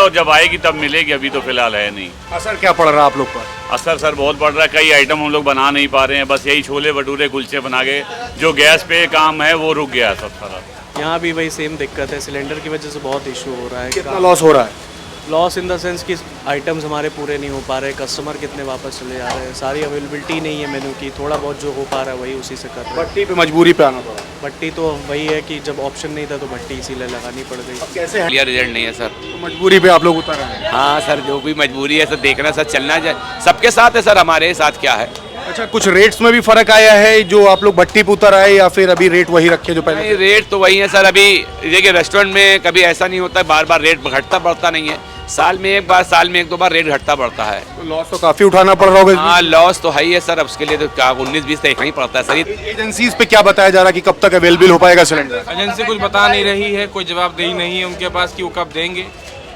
और जब आएगी तब मिलेगी, अभी तो फिलहाल है नहीं। असर क्या पड़ रहा है आप लोग पर? असर सर बहुत पड़ रहा है, कई आइटम हम लोग बना नहीं पा रहे हैं, बस यही छोले भटूरे कुलचे बना के जो गैस पे काम है वो रुक गया सब सारा। यहाँ भी वही सेम दिक्कत है, सिलेंडर की वजह से बहुत इशू हो रहा है। कितना लॉस हो रहा है? लॉस इन द सेंस कि आइटम्स हमारे पूरे नहीं हो पा रहे, कस्टमर कितने वापस चले जा रहे हैं, सारी अवेलेबिलिटी नहीं है मेनू की, थोड़ा बहुत जो हो पा रहा है वही उसी से कर रहे हैं। भट्टी पे मजबूरी पे आना पड़ा। भट्टी तो वही है कि जब ऑप्शन नहीं था तो भट्टी इसीलिए लगानी पड़ गई। कैसे है? क्लियर रिजल्ट नहीं है सर। तो मजबूरी पे आप लोग उतर रहे हैं? हाँ सर, जो भी मजबूरी है सर, देखना सर, चलना सबके साथ है सर, हमारे साथ क्या है। अच्छा, कुछ रेट्स में भी फर्क आया है जो आप लोग भट्टी पे उतर आए, या फिर अभी रेट वही रखे जो पहले? नहीं, रेट तो वही है सर। अभी देखिए रेस्टोरेंट में कभी ऐसा नहीं होता है, बार बार रेट घटता बढ़ता नहीं है, साल में एक दो बार रेट घटता बढ़ता है। तो लॉस तो काफी उठाना पड़ रहा होगा। हाँ, लॉस तो है ही है सर, अब उसके लिए तो क्या 19-20 देखना ही पड़ता है सर। एजेंसीज पे क्या बताया जा रहा है कि कब तक अवेलेबल हो पाएगा सिलेंडर? एजेंसी कुछ बता नहीं रही है, कोई जवाबदेही नहीं है उनके पास कि वो कब देंगे,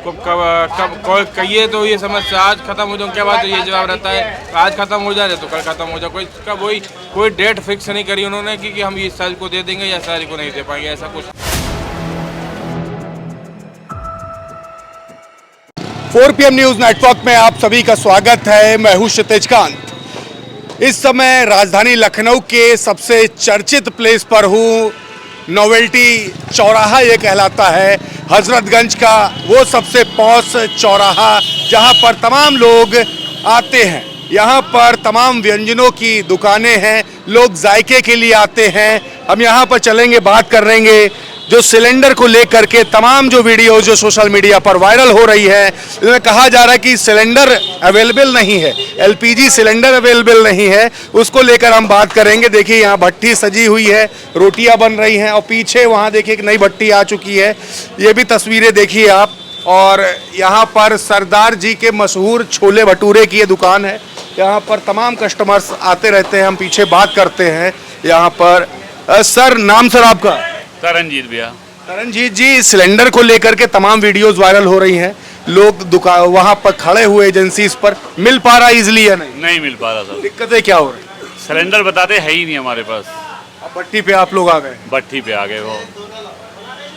कब कहिए तो ये समस्या आज खत्म हो जाए, उनके बाद तो ये जवाब रहता है आज खत्म हो जाए तो कल खत्म हो जाए। कोई डेट फिक्स नहीं करी उन्होंने कि हम ये साल को दे देंगे या साल को नहीं दे पाएंगे, ऐसा कुछ। 4 PM न्यूज नेटवर्क में आप सभी का स्वागत है। मैं हूं क्षितिज कांत। इस समय राजधानी लखनऊ के सबसे चर्चित प्लेस पर हूं। नोवेल्टी चौराहा ये कहलाता है, हजरतगंज का वो सबसे पॉश चौराहा जहां पर तमाम लोग आते हैं। यहाँ पर तमाम व्यंजनों की दुकानें हैं, लोग जायके के लिए आते हैं। हम यहाँ पर चलेंगे, बात करेंगे जो सिलेंडर को लेकर के तमाम जो वीडियो जो सोशल मीडिया पर वायरल हो रही है, इसमें कहा जा रहा है कि सिलेंडर अवेलेबल नहीं है, LPG सिलेंडर अवेलेबल नहीं है, उसको लेकर हम बात करेंगे। देखिए यहाँ भट्टी सजी हुई है, रोटियां बन रही हैं और पीछे वहाँ देखिए एक नई भट्टी आ चुकी है। ये भी तस्वीरें देखिए आप। और यहाँ पर सरदार जी के मशहूर छोले भटूरे की ये दुकान है, यहाँ पर तमाम कस्टमर्स आते रहते हैं। हम पीछे बात करते हैं यहाँ पर। सर, नाम सर आपका? तरनजीत भैया। तरनजीत जी, सिलेंडर को लेकर के तमाम वीडियोस वायरल हो रही हैं, लोग दुकान वहाँ पर खड़े हुए एजेंसीज पर, मिल पा रहा इजिली या नहीं? नहीं मिल पा रहा सर, दिक्कतें क्या हो रही? सिलेंडर बताते है ही नहीं हमारे पास। अब भट्टी पे आप लोग आ गए, भट्टी पे आ गए वो।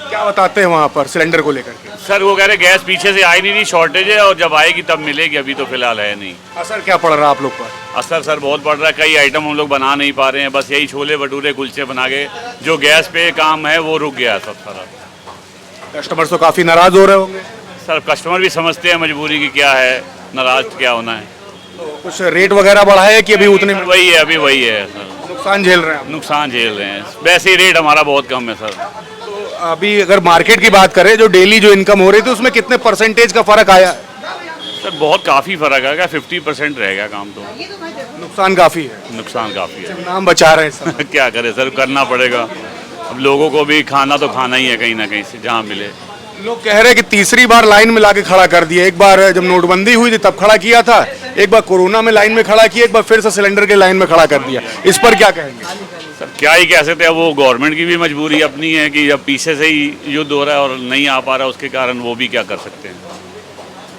क्या बताते हैं वहाँ पर सिलेंडर को लेकर के? सर वो कह रहे गैस पीछे से आई नहीं रही, शॉर्टेज है और जब आएगी तब मिलेगी, अभी तो फिलहाल है नहीं। असर क्या पड़ रहा है आप लोग पर? असर सर बहुत पड़ रहा है, कई आइटम हम लोग बना नहीं पा रहे हैं, बस यही छोले भटूरे कुलचे बना के जो गैस पे काम है वो रुक गया सब सारा। कस्टमर तो काफी नाराज हो रहे होंगे। सर कस्टमर भी समझते हैं मजबूरी की क्या है, नाराज क्या होना है। तो कुछ रेट वगैरह बढ़ा है कि अभी उतने में वही है, अभी वही है सर, नुकसान झेल रहे हैं आप? नुकसान झेल रहे हैं। वैसे ही रेट हमारा बहुत कम है सर। अभी अगर मार्केट की बात करें, जो डेली जो इनकम हो रही थी उसमें कितने परसेंटेज का फर्क आया? सर बहुत काफ़ी फर्क आएगा, 50% रहेगा काम तो। नुकसान काफी है। नुकसान काफ़ी है। नाम बचा रहे हैं सब। क्या करें सर, करना पड़ेगा। अब लोगों को भी खाना तो खाना ही है कहीं ना कहीं से, जहाँ मिले। लोग कह रहे हैं कि तीसरी बार लाइन में लाके खड़ा कर दिया। एक बार जब नोटबंदी हुई थी तब खड़ा किया था, एक बार कोरोना में लाइन में खड़ा किया, एक बार फिर से सिलेंडर के लाइन में खड़ा कर दिया। इस पर क्या कहेंगे? सर क्या ही कह सकते हैं, वो गवर्नमेंट की भी मजबूरी अपनी है कि जब पीछे से ही युद्ध हो रहा है और नहीं आ पा रहा, उसके कारण वो भी क्या कर सकते हैं।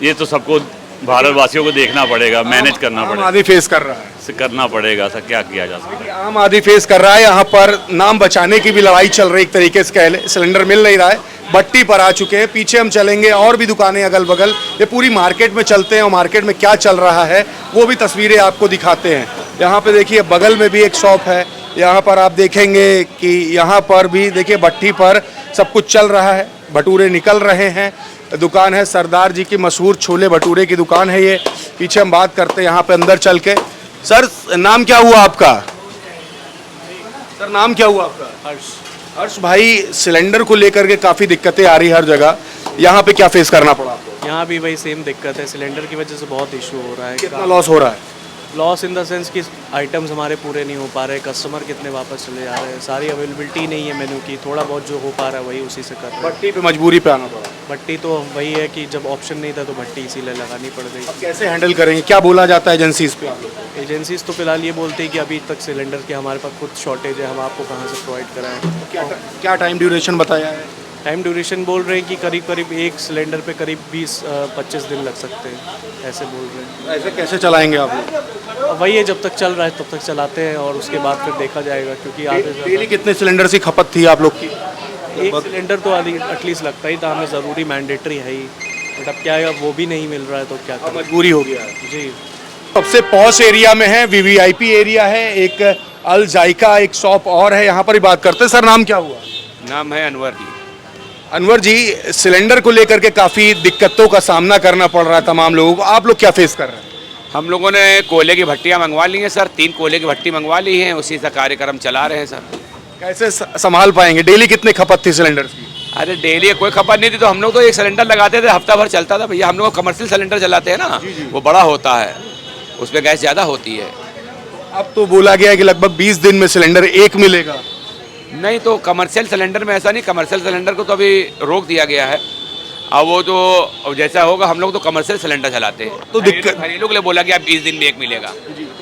ये तो सबको भारतवासियों को देखना पड़ेगा, मैनेज करना आम पड़ेगा, आदमी फेस कर रहा है। करना पड़ेगा सर, क्या किया जा सकता है। आम आदमी फेस कर रहा है। यहाँ पर नाम बचाने की भी लड़ाई चल रही, एक तरीके से कह ले। सिलेंडर मिल नहीं रहा है, भट्टी पर आ चुके हैं। पीछे हम चलेंगे, और भी दुकानें अगल बगल, ये पूरी मार्केट में चलते हैं और मार्केट में क्या चल रहा है वो भी तस्वीरें आपको दिखाते हैं। यहाँ पे देखिए बगल में भी एक शॉप है, यहाँ पर आप देखेंगे कि यहाँ पर भी देखिए भट्टी पर सब कुछ चल रहा है, भटूरे निकल रहे हैं। दुकान है सरदार जी की मशहूर छोले भटूरे की दुकान है ये। पीछे हम बात करते हैं यहाँ पे अंदर चल के। सर, नाम क्या हुआ आपका? सर, नाम क्या हुआ आपका? हर्ष। हर्ष भाई, सिलेंडर को लेकर के काफ़ी दिक्कतें आ रही है हर जगह, यहाँ पे क्या फेस करना पड़ा आपको? यहाँ भी वही सेम दिक्कत है, सिलेंडर की वजह से बहुत इशू हो रहा है। कितना लॉस हो रहा है? लॉस इन द सेंस कि आइटम्स हमारे पूरे नहीं हो पा रहे, कस्टमर कितने वापस चले जा रहे हैं, सारी अवेलेबिलिटी नहीं है मेनू की, थोड़ा बहुत जो हो पा रहा है वही उसी से कर रहे हैं। भट्टी पे मजबूरी पे आना पड़ा। भट्टी तो वही है कि जब ऑप्शन नहीं था तो भट्टी इसीलिए लगानी पड़ गई। अब कैसे हैंडल करेंगे? क्या बोला जाता है एजेंसीज पे आप लोग? एजेंसीज तो फिलहाल ये बोलते हैं कि अभी तक सिलेंडर के हमारे पास खुद शॉर्टेज है, हम आपको कहाँ से प्रोवाइड कराएं। क्या टाइम ड्यूरेशन बताया है? टाइम ड्यूरेशन बोल रहे हैं कि करीब करीब एक सिलेंडर पे करीब 20-25 दिन लग सकते हैं, ऐसे बोल रहे हैं। ऐसे कैसे चलाएंगे आप लोग? अब वही है, जब तक चल रहा है तब तक चलाते हैं और उसके बाद फिर देखा जाएगा, क्योंकि आगे डेली कितने सिलेंडर की खपत थी आप लोग की? एक सिलेंडर तो एटलीस्ट लगता ही था हमें, ज़रूरी मैंडेटरी है ही। बट अब क्या है, अब वो भी नहीं मिल रहा है तो क्या अब करें। मजबूरी हो गया है। जी। सबसे पॉश एरिया में है, वीवीआईपी एरिया है, एक अल जायका एक शॉप और है, यहाँ पर ही बात करते हैं। सर नाम क्या हुआ? नाम है अनवर जी। अनवर जी, सिलेंडर को लेकर के काफी दिक्कतों का सामना करना पड़ रहा है तमाम लोगों को, आप लोग क्या फेस कर रहे हैं? हम लोगों ने कोयले की भट्टियाँ मंगवा ली हैं सर, 3 कोयले की भट्टी मंगवा ली हैं, उसी से कार्यक्रम चला रहे हैं सर। कैसे संभाल पाएंगे? डेली कितने खपत थी सिलेंडर की? अरे डेली कोई खपत नहीं थी, तो हम लोग तो एक सिलेंडर लगाते थे, हफ्ता भर चलता था भैया। हम लोग कमर्शियल सिलेंडर चलाते हैं ना, वो बड़ा होता है, उसमें गैस ज़्यादा होती है। अब तो बोला गया है कि लगभग 20 दिन में सिलेंडर एक मिलेगा। नहीं, तो कमर्शियल सिलेंडर में ऐसा नहीं, कमर्शियल सिलेंडर को तो अभी रोक दिया गया है। अब वो जो जैसा होगा, हम लोग तो कमर्शियल सिलेंडर चलाते हैं, तो दिक्कत घरेलू के लिए बोला गया 20 दिन में एक मिलेगा।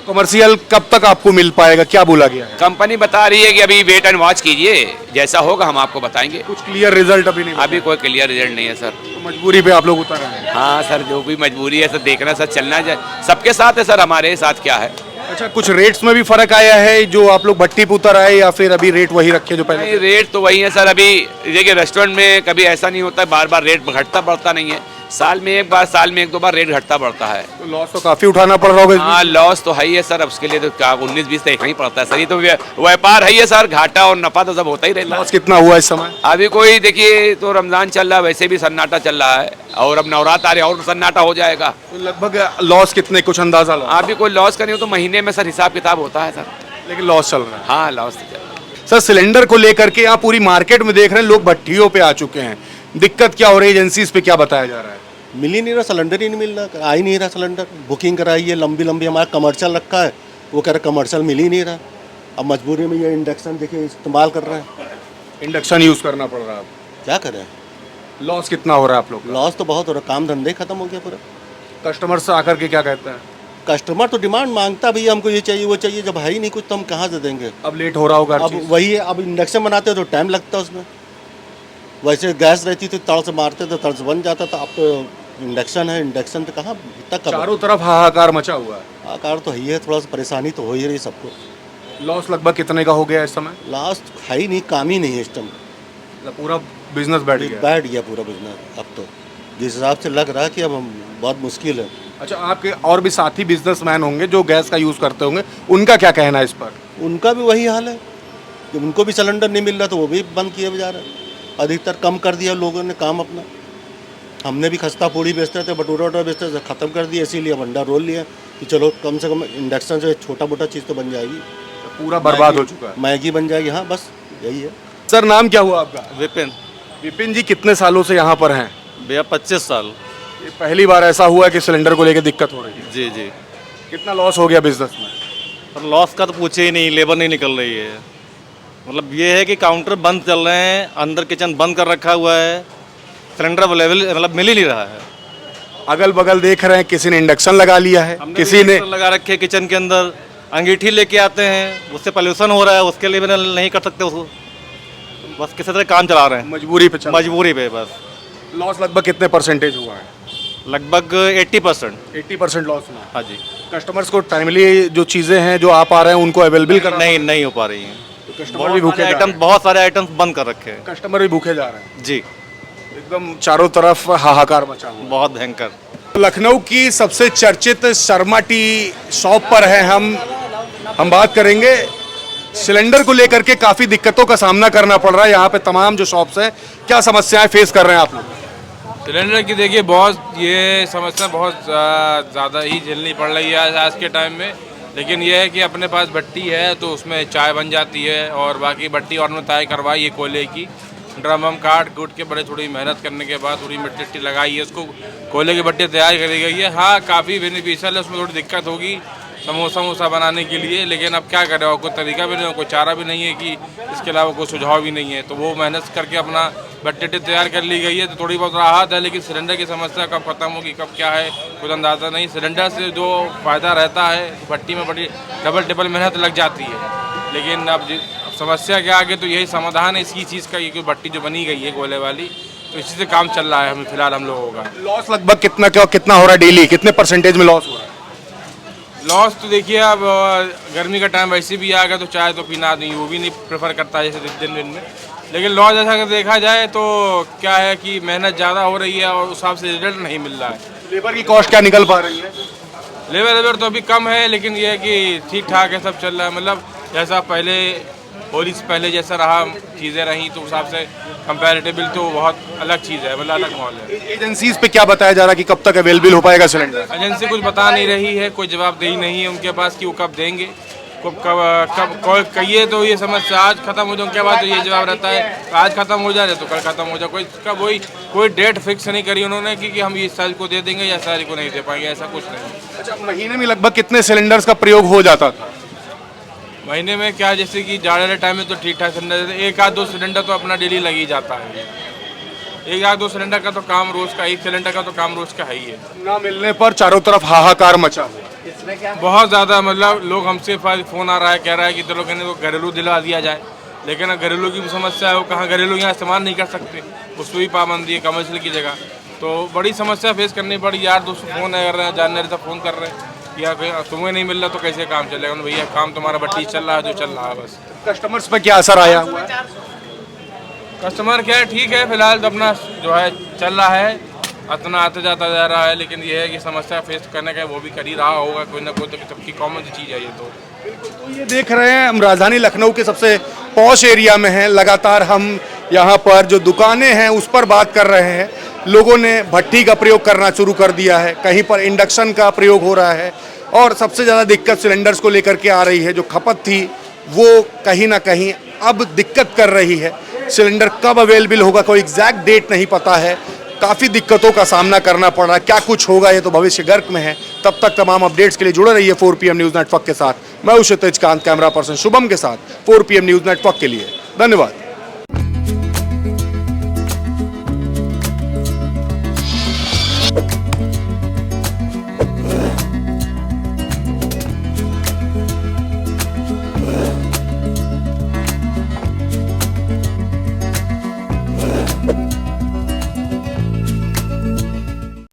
कमर्शियल कब तक आपको मिल पाएगा, क्या बोला गया है? कंपनी बता रही है कि अभी वेट एंड वॉच कीजिए, जैसा होगा हम आपको बताएंगे। कुछ क्लियर रिजल्ट अभी नहीं? अभी कोई क्लियर रिजल्ट नहीं है सर। तो मजबूरी पे आप लोग उतर रहे हैं। हाँ सर, जो भी मजबूरी है सर, देखना सर, चलना है, सबके साथ है सर, हमारे साथ क्या है। अच्छा, कुछ रेट्स में भी फर्क आया है जो आप लोग भट्टी पे उतर आए, या फिर अभी रेट वही रखे जो पहले? नहीं, रेट तो वही है सर। अभी देखिए रेस्टोरेंट में कभी ऐसा नहीं होता है, बार बार रेट घटता बढ़ता नहीं है। साल में एक बार, साल में 1-2 बार रेट घटता बढ़ता है। तो लॉस तो काफी उठाना पड़ रहा होगा इसमें। हाँ, लॉस तो है ही है सर। अब उसके लिए तो क्या 19-20 तो एक ही पड़ता है सर। ये तो व्यापार है ही है सर, घाटा और नफा तो सब होता ही रहता है। लॉस कितना हुआ इस समय? अभी कोई देखिए, तो रमजान चल रहा है, वैसे भी सन्नाटा चल रहा है, और अब नवरात्र आ रहे और सन्नाटा हो जाएगा। तो लगभग लॉस कितने, कुछ अंदाजा लो? अभी कोई लॉस का नहीं हो, तो महीने में सर हिसाब किताब होता है सर। लेकिन लॉस चल रहा है। हाँ, लॉस तो चल रहा है। सर, सिलेंडर को लेकर के यहाँ पूरी मार्केट में देख रहे हैं लोग भट्टियों पे आ चुके हैं, दिक्कत क्या हो रही है? एजेंसीज पे क्या बताया जा रहा है? मिल ही नहीं रहा, सिलेंडर ही नहीं मिल रहा, आ ही नहीं रहा सिलेंडर। बुकिंग कराई है लंबी लंबी, हमारा कमर्शियल रखा है, वो कह रहे कमर्शियल मिल ही नहीं रहा। अब मजबूरी में ये इंडक्शन देखिए इस्तेमाल कर रहे हैं, इंडक्शन यूज करना पड़ रहा है। क्या करें। लॉस कितना हो रहा है आप लोग? लॉस तो बहुत हो रहा, काम धंधे खत्म हो गया पूरा। कस्टमर से आकर के क्या कहते हैं? कस्टमर तो डिमांड मांगता भैया, हमको ये चाहिए वो चाहिए, जब है ही नहीं कुछ तो हम कहाँ से देंगे। अब लेट हो रहा होगा हर अब चीज़। वही है, अब इंडक्शन बनाते हैं तो टाइम लगता है उसमें। वैसे गैस रहती थी, तड़ से मारते तो तड़ से बन जाता था, अब तो इंडक्शन है, इंडक्शन तो कहाँ तक चारों तरफ हाहाकार मचा हुआ है। आकार तो है ही है, थोड़ा सा परेशानी तो हो ही रही सबको। लॉस लगभग कितने का हो गया इस समय? लास्ट है ही नहीं, काम ही नहीं है इस टाइम। पूरा बिजनेस बैठ गया। बैठ गया पूरा बिजनेस। अब तो जिस हिसाब से लग रहा है कि अब हम बहुत मुश्किल है। अच्छा, आपके और भी साथी बिजनेसमैन होंगे जो गैस का यूज करते होंगे, उनका क्या कहना है इस पर? उनका भी वही हाल है कि उनको भी सिलेंडर नहीं मिल रहा, तो वो भी बंद किए जा रहे हैं। अधिकतर कम कर दिया लोगों ने काम अपना। हमने भी खस्ता पूड़ी बेचते थे, भटूरा वटूरा बेचते थे, ख़त्म कर दिया, इसीलिए अंडा रोल लिया कि चलो कम से कम इंडक्शन से छोटा मोटा चीज़ तो बन जाएगी। पूरा बर्बाद हो चुका है। मैगी बन जाएगी। हाँ, बस यही है। सर, नाम क्या हुआ आपका? विपिन। विपिन जी, कितने सालों से यहाँ पर हैं? भैया 25 साल। ये पहली बार ऐसा हुआ है कि सिलेंडर को लेकर दिक्कत हो रही है? जी जी। कितना लॉस हो गया बिजनेस में? पर लॉस का तो पूछे ही नहीं, लेबर नहीं निकल रही है। मतलब ये है कि काउंटर बंद चल रहे हैं, अंदर किचन बंद कर रखा हुआ है, सिलेंडर अवेलेबल मतलब मिल ही नहीं रहा है। अगल बगल देख रहे हैं, किसी ने इंडक्शन लगा लिया है, हमने किसी ने भी लगा रखे किचन के अंदर, अंगीठी लेके आते हैं, उससे पॉल्यूशन हो रहा है, उसके लिए भी नहीं कर सकते उसको, बस किसी तरह काम चला रहे हैं, मजबूरी पे चल। मजबूरी पे बस। लॉस लगभग कितने परसेंटेज हुआ है? लगभग 80%। 80% लॉस हुआ। हाँ जी। कस्टमर्स को टाइमली जो चीज़ें हैं जो आप आ रहे हैं उनको अवेलेबल कर नहीं हो पा रही हैं। कस्टमर भी भूखे जा रहे हैं। बहुत सारे आइटम्स बंद कर रखे हैं। कस्टमर भी भूखे जा रहे हैं। जी, एकदम चारों तरफ हाहाकार मचा हुआ। बहुत भयंकर। लखनऊ की सबसे चर्चित शर्मा टी शॉप पर है हम बात करेंगे। सिलेंडर को लेकर के काफ़ी दिक्कतों का सामना करना पड़ रहा है यहाँ पे। तमाम जो शॉप्स हैं, क्या समस्याएं फेस कर रहे हैं आप लोग? सिलेंडर की देखिए बहुत ये समस्या बहुत ज़्यादा ही झेलनी पड़ रही है आज के टाइम में। लेकिन यह है कि अपने पास भट्टी है तो उसमें चाय बन जाती है, और बाकी भट्टी और में तय करवाई है कोयले की, ड्रम हम काट कूट के बड़े थोड़ी मेहनत करने के बाद थोड़ी मिट्टी वट्टी लगाई है, उसको कोयले की भट्टी तैयार करी गई है। हाँ, काफ़ी बेनिफिशियल है, उसमें थोड़ी दिक्कत होगी समोसा वमोसा बनाने के लिए, लेकिन अब क्या करें, और कोई तरीका भी नहीं, कोई चारा भी नहीं है कि इसके अलावा कोई सुझाव भी नहीं है। तो वो मेहनत करके अपना भट्टी तैयार कर ली गई है, तो थोड़ी बहुत राहत है। लेकिन सिलेंडर की समस्या कब खत्म होगी, कब क्या है, कुछ अंदाज़ा नहीं। सिलेंडर से जो फ़ायदा रहता है, भट्टी में बड़ी डबल टिबल मेहनत लग जाती है। लेकिन अब समस्या के आगे तो यही समाधान है इसकी चीज़ का, ये भट्टी जो बनी गई है कोयले वाली, तो इसी से काम चल रहा है हमें फिलहाल हम लोगों का। लॉस लगभग कितना हो रहा है डेली? कितने परसेंटेज में लॉस हो रहा है? लॉस तो देखिए, अब गर्मी का टाइम वैसे भी आ गया तो चाय तो पीना नहीं, वो भी नहीं प्रेफर करता है जैसे दिन में। लेकिन लॉ जैसा अगर देखा जाए तो क्या है कि मेहनत ज़्यादा हो रही है और उस हिसाब से रिजल्ट नहीं मिल रहा है। लेबर की कॉस्ट क्या निकल पा रही है? लेबर तो अभी कम है, लेकिन ये है कि ठीक ठाक है, सब चल रहा है। मतलब जैसा पहले होली से पहले जैसा रहा चीज़ें रहीं तो उस हिसाब से कंपैरेटिवल तो बहुत अलग चीज़ है, मतलब अलग माहौल है। एजेंसीज पे क्या बताया जा रहा है कि कब तक अवेलेबल हो पाएगा सिलेंडर? एजेंसी कुछ बता नहीं रही है, कोई जवाबदेही नहीं है उनके पास कि वो कब देंगे, कब कहिए तो ये समस्या आज खत्म हो जाए, उनके बाद तो ये जवाब रहता है आज खत्म हो जाए तो कल खत्म हो जाए। कोई डेट फिक्स नहीं करी उन्होंने कि हम इस साल को दे देंगे या साल को नहीं दे पाएंगे, ऐसा कुछ नहीं। अच्छा, महीने में लगभग कितने सिलेंडर्स का प्रयोग हो जाता था? महीने में क्या, जैसे कि जाड़े वाले टाइम में तो ठीक ठाक सिलेंडर, एक आध दो सिलेंडर तो अपना डेली लग ही जाता है। एक आध दो सिलेंडर का तो काम रोज का, एक सिलेंडर का तो काम रोज का है ही है। ना मिलने पर चारों तरफ हाहाकार मचा। बहुत ज़्यादा, मतलब लोग हमसे फ़ोन आ रहा है, कह रहा है कि चलो कहने को घरेलू दिला दिया जाए, लेकिन अब घरेलू की भी समस्या है, वो कहाँ घरेलू यहाँ इस्तेमाल नहीं कर सकते, उस पर भी पाबंदी है कमर्शियल की जगह। तो बड़ी समस्या फेस करनी पड़ी। यार दोस्तों फ़ोन कर रहे हैं, जानने से फ़ोन कर रहे हैं या तुम्हें नहीं मिल रहा तो कैसे काम चलेगा? भैया काम तुम्हारा बट्टी चल रहा है, जो चल रहा है बस। कस्टमर्स पे क्या असर आया हुआ है? कस्टमर क्या है, ठीक है, फिलहाल तो अपना जो है चल रहा है, अपना आते जाता जा रहा है, लेकिन ये है कि समस्या फेस करने का वो भी कर ही रहा होगा कोई ना कोई, तो सबकी कॉमन चीज़ है ये। तो ये देख रहे हैं, हम राजधानी लखनऊ के सबसे पॉश एरिया में हैं। लगातार हम यहाँ पर जो दुकानें हैं उस पर बात कर रहे हैं। लोगों ने भट्टी का प्रयोग करना शुरू कर दिया है, कहीं पर इंडक्शन का प्रयोग हो रहा है, और सबसे ज़्यादा दिक्कत सिलेंडर्स को लेकर के आ रही है। जो खपत थी वो कहीं ना कहीं अब दिक्कत कर रही है। सिलेंडर कब अवेलेबल होगा कोई एग्जैक्ट डेट नहीं पता है। काफ़ी दिक्कतों का सामना करना पड़ रहा है। क्या कुछ होगा ये तो भविष्य गर्क में है। तब तक तमाम अपडेट्स के लिए जुड़े रहिए 4PM न्यूज़ नेटवर्क के साथ। मैं हूं क्षितिज कांत, कैमरा पर्सन शुभम के साथ 4PM न्यूज़ नेटवर्क के लिए। धन्यवाद।